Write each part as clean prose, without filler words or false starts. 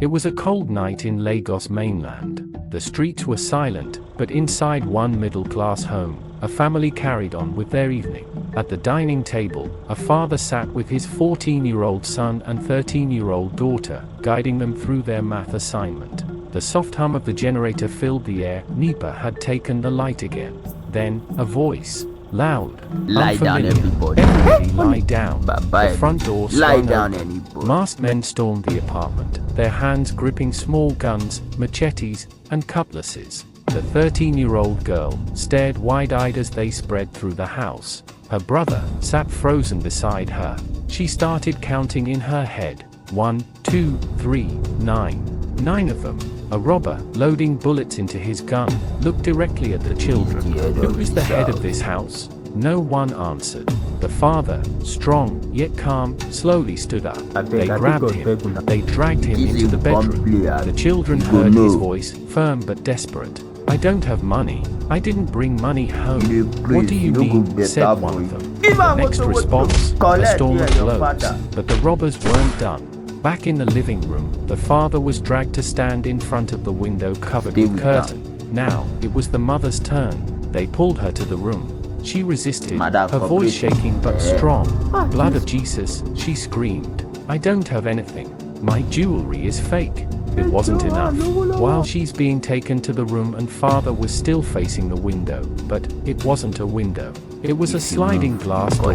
It was a cold night in Lagos mainland. The streets were silent, but inside one middle-class home, a family carried on with their evening. At the dining table, a father sat with his 14-year-old son and 13-year-old daughter, guiding them through their math assignment. The soft hum of the generator filled the air. NEPA had taken the light again. Then, a voice. Loud, Lie down, unfamiliar. everybody. Everybody lie down. Bye-bye. The front door Lie swung down, open. anybody. Masked men stormed the apartment, their hands gripping small guns, machetes, and cutlasses. The 13-year-old girl stared wide-eyed as they spread through the house. Her brother sat frozen beside her. She started counting in her head. 1, 2, 3, 9. 9 of them. A robber, loading bullets into his gun, looked directly at the children. Who is the head of this house? No one answered. The father, strong, yet calm, slowly stood up. They grabbed him. They dragged him into the bedroom. The children heard his voice, firm but desperate. I don't have money. I didn't bring money home. What do you mean? Said one of them. The next response, a storm of blows. But the robbers weren't done. Back in the living room, the father was dragged to stand in front of the window covered with curtain. Now, it was the mother's turn. They pulled her to the room. She resisted, her voice shaking but strong. Blood of Jesus, she screamed. I don't have anything. My jewelry is fake. It wasn't enough. While she's being taken to the room and father was still facing the window, but it wasn't a window. It was a sliding glass door.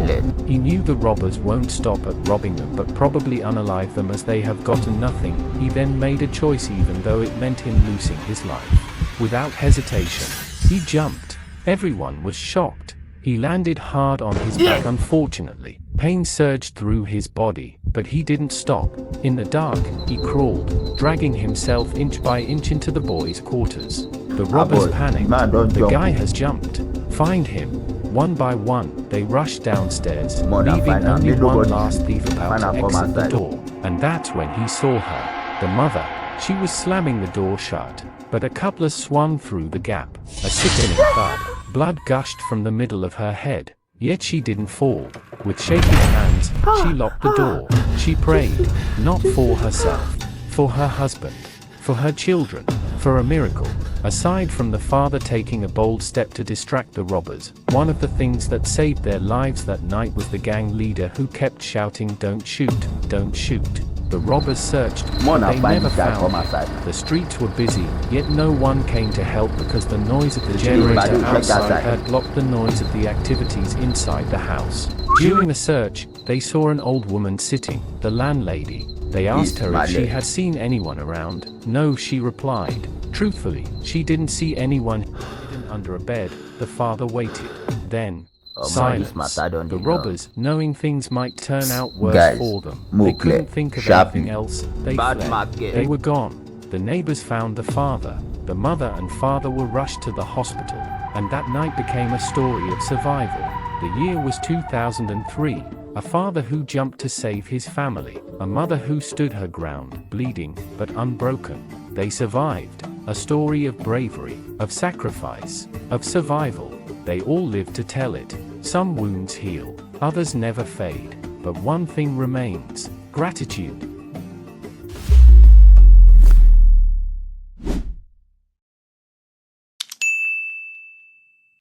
He knew the robbers won't stop at robbing them but probably unalive them as they have gotten nothing. He then made a choice even though it meant him losing his life. Without hesitation, he jumped. Everyone was shocked. He landed hard on his back unfortunately. Pain surged through his body, but he didn't stop. In the dark, he crawled, dragging himself inch by inch into the boys' quarters. The robbers panicked. The guy has jumped. Find him. One by one, they rushed downstairs, leaving only one last thief about to exit the door. And that's when he saw her. The mother. She was slamming the door shut, but a cutlass swung through the gap. A sickening thud. Blood gushed from the middle of her head. Yet she didn't fall. With shaking hands, she locked the door. She prayed, not for herself, for her husband, for her children, for a miracle. Aside from the father taking a bold step to distract the robbers, one of the things that saved their lives that night was the gang leader who kept shouting, "Don't shoot, don't shoot." The robbers searched, but they never found him. The streets were busy, yet no one came to help because the noise of the generator outside had blocked the noise of the activities inside the house. During the search, they saw an old woman sitting, the landlady. They asked her if she had seen anyone around. No, she replied. Truthfully, she didn't see anyone hidden under a bed. The father waited. Then, silence. The robbers, knowing things might turn out worse for them, they couldn't think of anything else. They fled. They were gone. The neighbors found the father. The mother and father were rushed to the hospital, and that night became a story of survival. The year was 2003. A father who jumped to save his family. A mother who stood her ground, bleeding, but unbroken. They survived. A story of bravery, of sacrifice, of survival. They all live to tell it. Some wounds heal, others never fade. But one thing remains: gratitude.